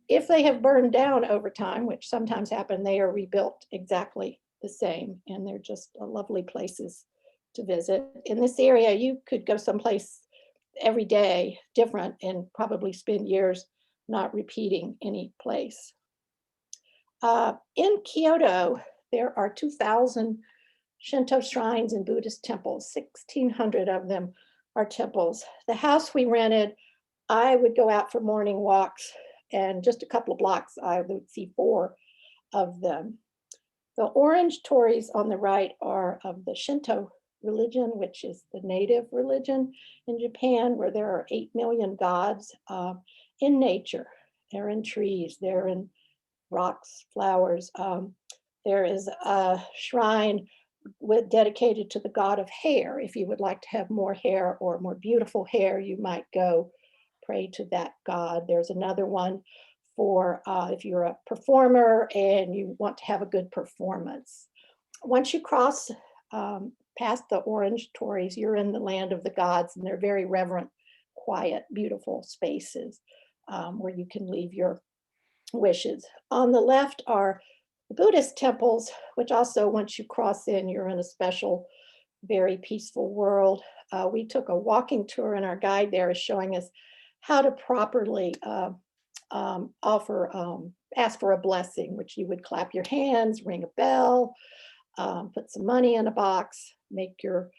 If they have burned down over time, which sometimes happen, they are rebuilt exactly the same, and they're just lovely places to visit. In this area, you could go someplace every day different and probably spend years not repeating any place. In Kyoto, there are 2,000 Shinto shrines and Buddhist temples. 1,600 of them are temples. The house we rented, I would go out for morning walks, and just a couple of blocks, I would see 4 of them. The orange tories on the right are of the Shinto religion, which is the native religion in Japan, where there are 8 million gods in nature. They're in trees, they're in rocks, flowers. There is a shrine dedicated to the god of hair. If you would like to have more hair or more beautiful hair, you might go pray to that god. There's another one for if you're a performer and you want to have a good performance. Once you cross past the orange tories, you're in the land of the gods, and they're very reverent, quiet, beautiful spaces where you can leave your wishes. On the left are the Buddhist temples, which also, once you cross in, you're in a special, very peaceful world. We took a walking tour, and our guide there is showing us how to properly ask for a blessing, which you would clap your hands, ring a bell, put some money in a box, make your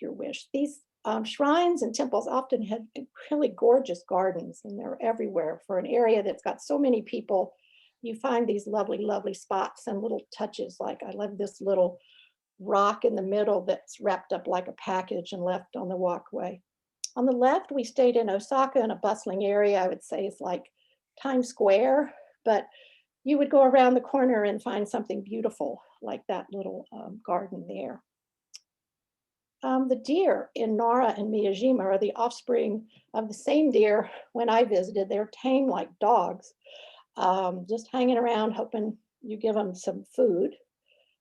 wish. These shrines and temples often have really gorgeous gardens, and they're everywhere. For an area that's got so many people, you find these lovely, lovely spots and little touches. Like, I love this little rock in the middle that's wrapped up like a package and left on the walkway. On the left, we stayed in Osaka, in a bustling area. I would say it's like Times Square, but you would go around the corner and find something beautiful like that little garden there. The deer in Nara and Miyajima are the offspring of the same deer when I visited. They're tame like dogs, just hanging around, hoping you give them some food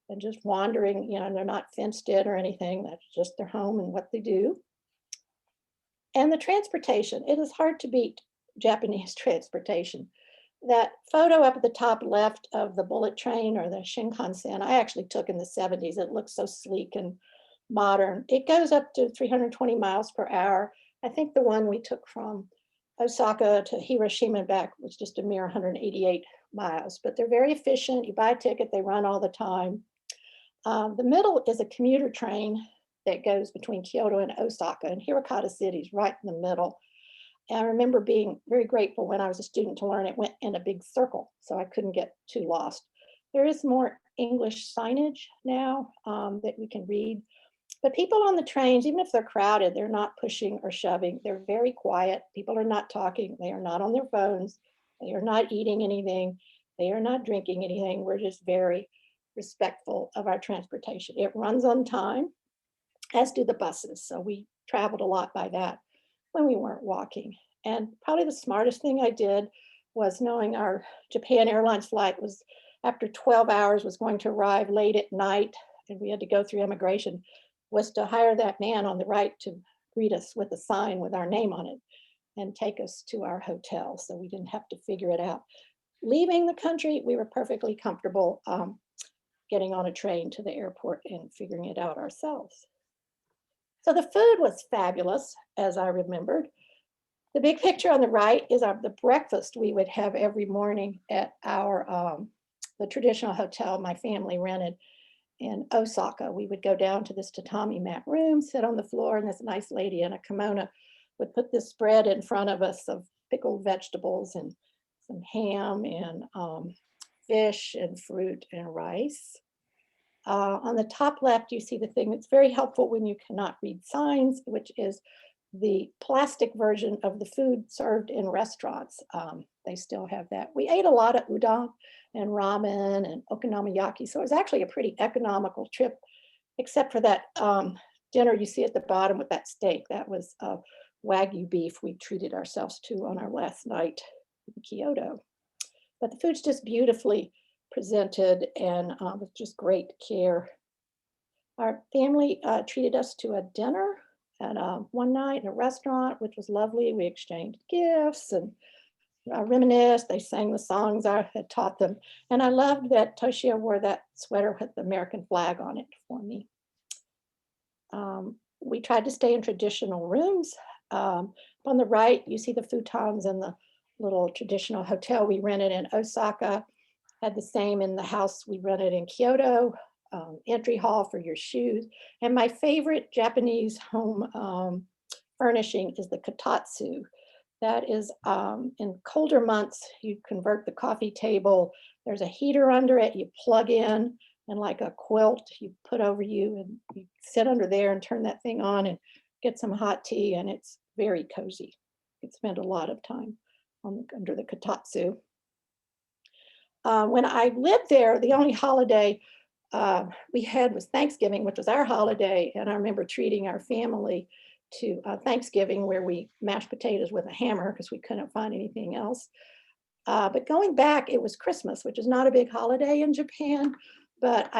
and just wandering. You know, they're not fenced in or anything. That's just their home and what they do. And the transportation, it is hard to beat Japanese transportation. That photo up at the top left of the bullet train, or the Shinkansen, I actually took in the 70s. It looks so sleek and modern. It goes up to 320 miles per hour. I think the one we took from Osaka to Hiroshima and back was just a mere 188 miles, but they're very efficient. You buy a ticket, they run all the time. The middle is a commuter train that goes between Kyoto and Osaka, and Hirakata City is right in the middle. And I remember being very grateful when I was a student to learn it went in a big circle, so I couldn't get too lost. There is more English signage now that we can read. But people on the trains, even if they're crowded, they're not pushing or shoving. They're very quiet. People are not talking. They are not on their phones. They are not eating anything. They are not drinking anything. We're just very respectful of our transportation. It runs on time, as do the buses. So we traveled a lot by that when we weren't walking. And probably the smartest thing I did was knowing our Japan Airlines flight was, after 12 hours, was going to arrive late at night, and we had to go through immigration, was to hire that man on the right to greet us with a sign with our name on it and take us to our hotel, so we didn't have to figure it out. Leaving the country, we were perfectly comfortable getting on a train to the airport and figuring it out ourselves. So the food was fabulous, as I remembered. The big picture on the right is the breakfast we would have every morning at our the traditional hotel my family rented in Osaka. We would go down to this tatami mat room, sit on the floor, and this nice lady in a kimono would put this spread in front of us of pickled vegetables and some ham and fish and fruit and rice. On the top left, you see the thing that's very helpful when you cannot read signs, which is the plastic version of the food served in restaurants. They still have that. We ate a lot of udon and ramen and okonomiyaki, so it was actually a pretty economical trip, except for that dinner you see at the bottom with that steak. That was Wagyu beef we treated ourselves to on our last night in Kyoto. But the food's just beautifully presented and with just great care. Our family treated us to a dinner And one night in a restaurant, which was lovely, we exchanged gifts and reminisced. They sang the songs I had taught them. And I loved that Toshio wore that sweater with the American flag on it for me. We tried to stay in traditional rooms. On the right, you see the futons in the little traditional hotel we rented in Osaka. Had the same in the house we rented in Kyoto. Entry hall for your shoes. And my favorite Japanese home furnishing is the kotatsu. That is in colder months, you convert the coffee table. There's a heater under it, you plug in, and like a quilt, you put over you and you sit under there and turn that thing on and get some hot tea, and it's very cozy. You can spend a lot of time under the kotatsu. When I lived there, the only holiday we had was Thanksgiving, which was our holiday. And I remember treating our family to Thanksgiving, where we mashed potatoes with a hammer because we couldn't find anything else. But going back, it was Christmas, which is not a big holiday in Japan. But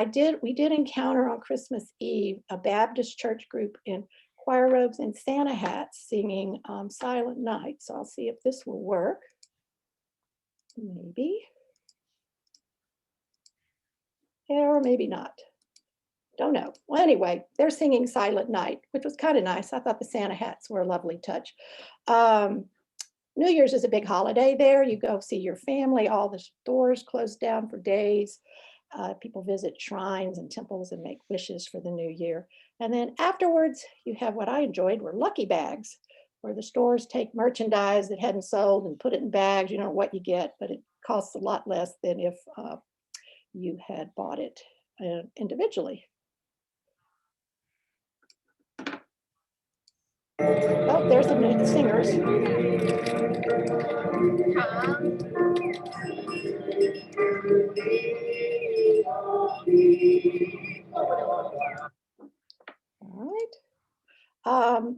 we did encounter on Christmas Eve a Baptist church group in choir robes and Santa hats singing Silent Night. So I'll see if this will work. Maybe. Or maybe not. Don't know. Well, anyway, they're singing Silent Night, which was kind of nice. I thought the Santa hats were a lovely touch. New Year's is a big holiday there. You go see your family. All the stores closed down for days. People visit shrines and temples and make wishes for the new year. And then afterwards, you have what I enjoyed were lucky bags, where the stores take merchandise that hadn't sold and put it in bags. You don't know what you get, but it costs a lot less than if you had bought it individually. Oh, there's the singers. All right.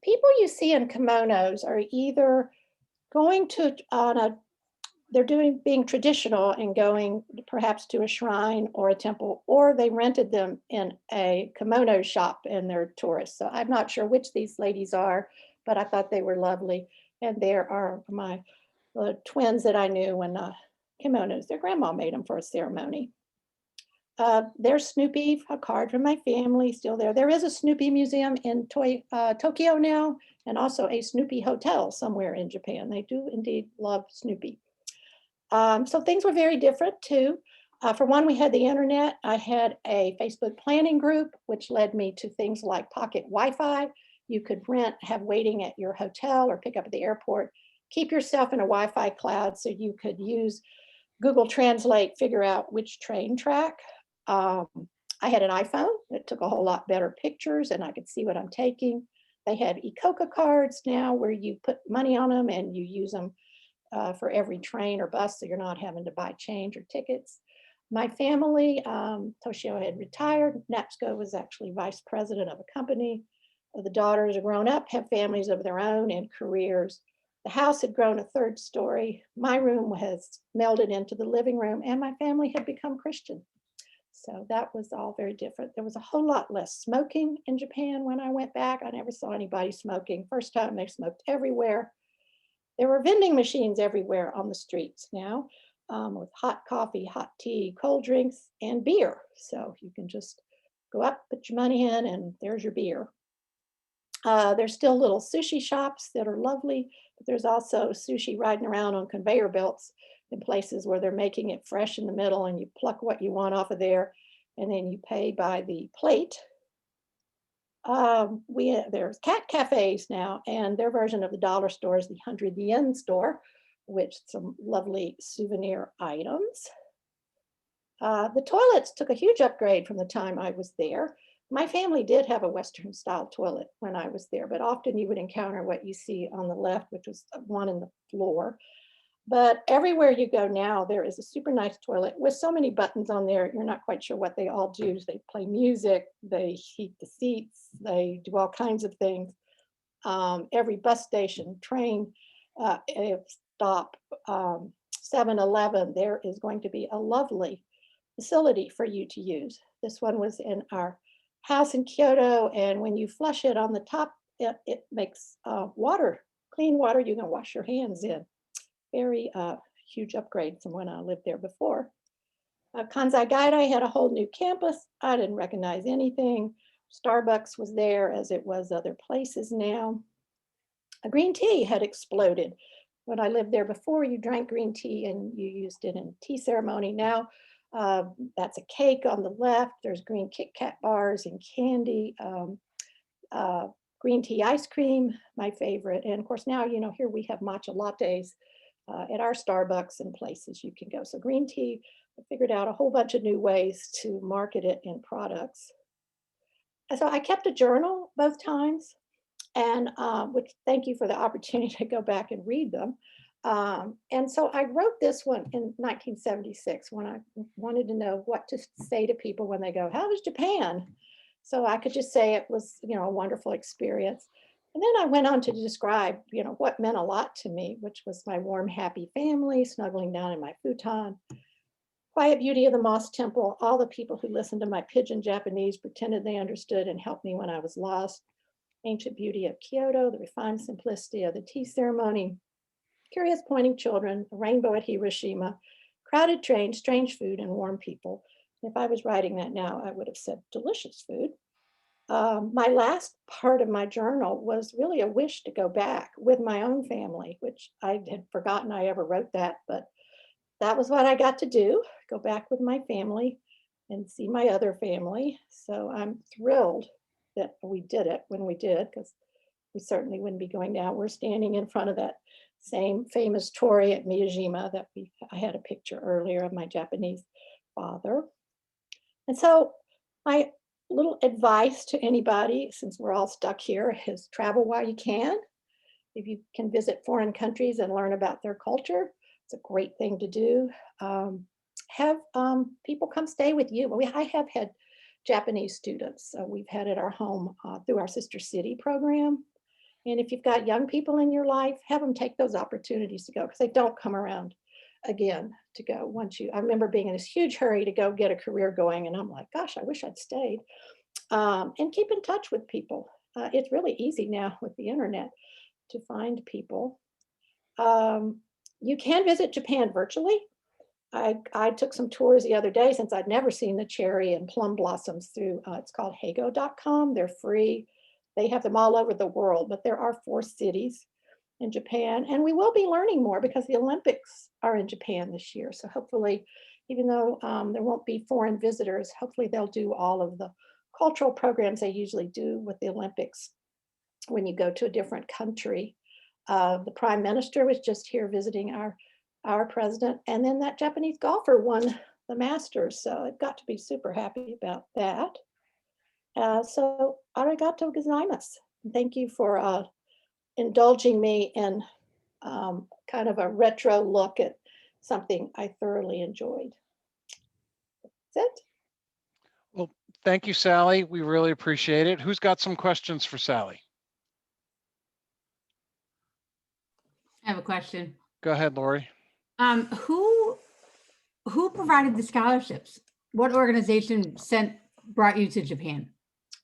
People you see in kimonos are either going to being traditional and going perhaps to a shrine or a temple, or they rented them in a kimono shop and they're tourists. So I'm not sure which these ladies are, but I thought they were lovely. And there are my twins that I knew in kimonos. Their grandma made them for a ceremony. There's Snoopy, a card from my family, still there. There is a Snoopy museum in Tokyo now, and also a Snoopy hotel somewhere in Japan. They do indeed love Snoopy. So things were very different too. For one, we had the internet. I had a Facebook planning group, which led me to things like pocket Wi-Fi. You could have waiting at your hotel or pick up at the airport. Keep yourself in a Wi-Fi cloud so you could use Google Translate, figure out which train track. I had an iPhone that took a whole lot better pictures and I could see what I'm taking. They have Ecoca cards now where you put money on them and you use them for every train or bus, so you're not having to buy change or tickets. My family, Toshio had retired. Natsuko was actually vice president of a company. The daughters are grown up, have families of their own and careers. The house had grown a third story. My room has melded into the living room and my family had become Christian. So that was all very different. There was a whole lot less smoking in Japan when I went back. I never saw anybody smoking. First time they smoked everywhere. There were vending machines everywhere on the streets now with hot coffee, hot tea, cold drinks, and beer. So you can just go up, put your money in, and there's your beer. There's still little sushi shops that are lovely, but there's also sushi riding around on conveyor belts in places where they're making it fresh in the middle and you pluck what you want off of there and then you pay by the plate. There's cat cafes now, and their version of the dollar store is the 100 yen store, which some lovely souvenir items. The toilets took a huge upgrade from the time I was there. My family did have a Western style toilet when I was there, but often you would encounter what you see on the left, which was one in the floor. But everywhere you go now, there is a super nice toilet with so many buttons on there. You're not quite sure what they all do. They play music, they heat the seats, they do all kinds of things. Every bus station, train stop, 7-Eleven, there is going to be a lovely facility for you to use. This one was in our house in Kyoto, and when you flush it on the top it makes water, clean water you can wash your hands in. Very huge upgrade from when I lived there before. Kansai Gaidai had a whole new campus. I didn't recognize anything. Starbucks was there as it was other places now. Green tea had exploded. When I lived there before, you drank green tea and you used it in tea ceremony. Now that's a cake on the left. There's green Kit Kat bars and candy. Green tea ice cream, my favorite. And of course now, you know, here we have matcha lattes at our Starbucks and places you can go. So green tea, I figured out a whole bunch of new ways to market it in products. And so I kept a journal both times, and which thank you for the opportunity to go back and read them. And so I wrote this one in 1976 when I wanted to know what to say to people when they go, "How was Japan?" So I could just say it was, you know, a wonderful experience. And then I went on to describe, you know, what meant a lot to me, which was my warm, happy family, snuggling down in my futon, quiet beauty of the moss temple, all the people who listened to my pidgin Japanese, pretended they understood and helped me when I was lost, ancient beauty of Kyoto, the refined simplicity of the tea ceremony, curious pointing children, the rainbow at Hiroshima, crowded trains, strange food, and warm people. If I was writing that now, I would have said delicious food. My last part of my journal was really a wish to go back with my own family, which I had forgotten I ever wrote that, but that was what I got to do, go back with my family and see my other family. So I'm thrilled that we did it when we did, because we certainly wouldn't be going down. We're standing in front of that same famous torii at Miyajima that I had a picture earlier of my Japanese father. And so my little advice to anybody, since we're all stuck here, is travel while you can. If you can visit foreign countries and learn about their culture, it's a great thing to do. Have people come stay with you. I have had Japanese students we've had at our home through our Sister City program. And if you've got young people in your life, have them take those opportunities to go, because they don't come around again to go once you. I remember being in this huge hurry to go get a career going, and I'm like, gosh, I wish I'd stayed. And keep in touch with people. It's really easy now with the internet to find people. You can visit Japan virtually. I took some tours the other day since I'd never seen the cherry and plum blossoms through, it's called heigo.com. They're free. They have them all over the world, but there are 4 cities in Japan. And we will be learning more because the Olympics are in Japan this year. So hopefully, even though there won't be foreign visitors, hopefully they'll do all of the cultural programs they usually do with the Olympics when you go to a different country. The Prime Minister was just here visiting our president, and then that Japanese golfer won the Masters, so I've got to be super happy about that. So arigato gozaimasu. Thank you for indulging me in kind of a retro look at something I thoroughly enjoyed. That's it. Well, thank you, Sally. We really appreciate it. Who's got some questions for Sally? I have a question. Go ahead, Lori. Who provided the scholarships? What organization brought you to Japan?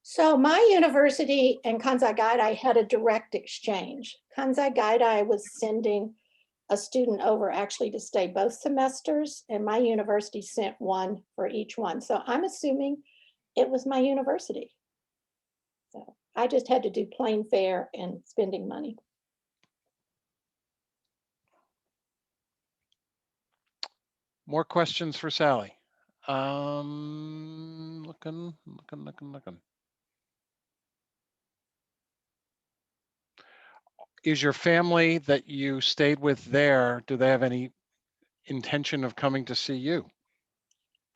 So my university and Kansai Gaidai had a direct exchange. Kansai Gaidai was sending a student over actually to stay both semesters, and my university sent one for each one. So I'm assuming it was my university. So I just had to do plane fare and spending money. More questions for Sally? Looking. Is your family that you stayed with there, do they have any intention of coming to see you?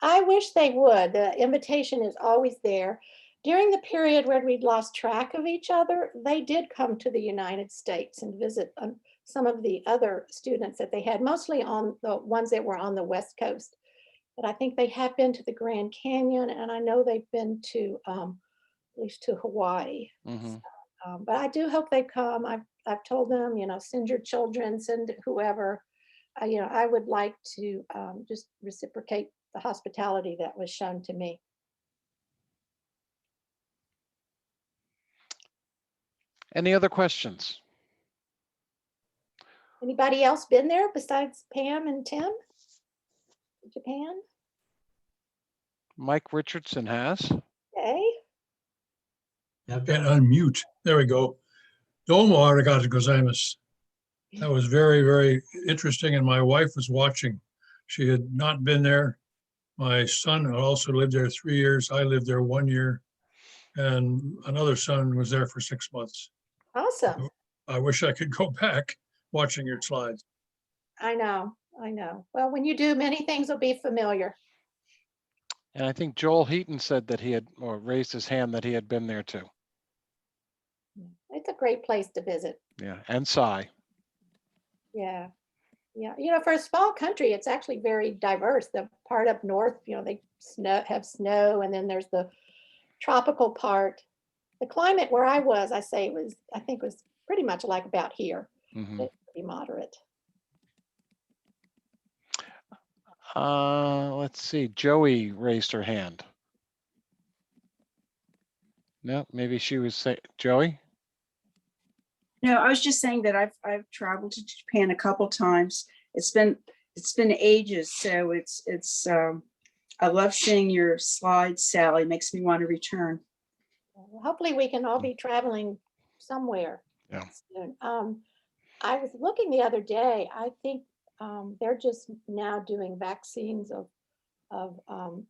I wish they would. The invitation is always there. During the period where we'd lost track of each other, they did come to the United States and visit some of the other students that they had, mostly on the ones that were on the West Coast. But I think they have been to the Grand Canyon, and I know they've been to at least to Hawaii. Mm-hmm. So, but I do hope they come. I've told them, you know, send your children, send whoever. You know, I would like to just reciprocate the hospitality that was shown to me. Any other questions? Anybody else been there besides Pam and Tim? Japan? Mike Richardson has. Okay. I've got to unmute. There we go. Domo arigato gozaimasu. That was very, very interesting. And my wife was watching. She had not been there. My son had also lived there 3 years. I lived there 1 year. And another son was there for 6 months. Awesome. I wish I could go back watching your slides. I know. I know. Well, when you do, many things will be familiar. And I think Joel Heaton said that he had, or raised his hand that he had been there too. It's a great place to visit. Yeah, and Cy. Yeah. Yeah. You know, for a small country, it's actually very diverse. The part up north, you know, they have snow, and then there's the tropical part. The climate where I was, I think was pretty much like about here. Mhm. It's pretty moderate. Let's see. Joey raised her hand. No, maybe she was saying, Joey? No, I was just saying that I've traveled to Japan a couple times. It's been ages, so I love seeing your slides, Sally. Makes me want to return. Well, hopefully we can all be traveling somewhere Yeah. soon. I was looking the other day. I think they're just now doing vaccines of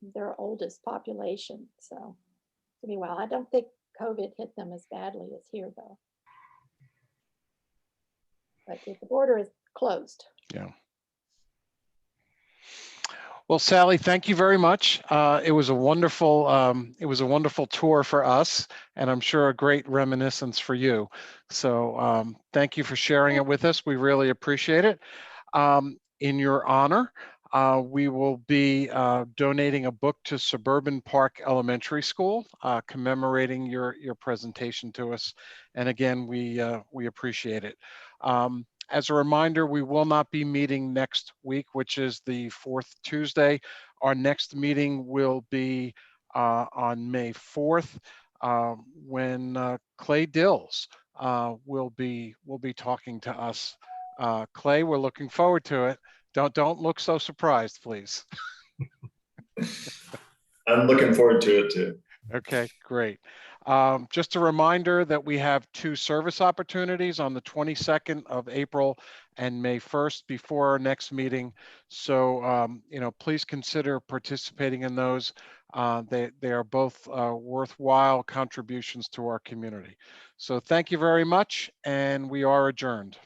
their oldest population. So, well, I don't think COVID hit them as badly as here, though. But the border is closed. Yeah. Well, Sally, thank you very much. It was a wonderful tour for us, and I'm sure a great reminiscence for you. So thank you for sharing it with us. We really appreciate it. In your honor, we will be donating a book to Suburban Park Elementary School, commemorating your presentation to us. And again, we appreciate it. As a reminder, we will not be meeting next week, which is the 4th Tuesday. Our next meeting will be on May 4th, when Clay Dills will be talking to us. Clay, we're looking forward to it. Don't look so surprised, please. I'm looking forward to it too. Okay, great. Just a reminder that we have 2 service opportunities on the 22nd of April and May 1st before our next meeting. So, please consider participating in those. They are both worthwhile contributions to our community. So thank you very much, and we are adjourned.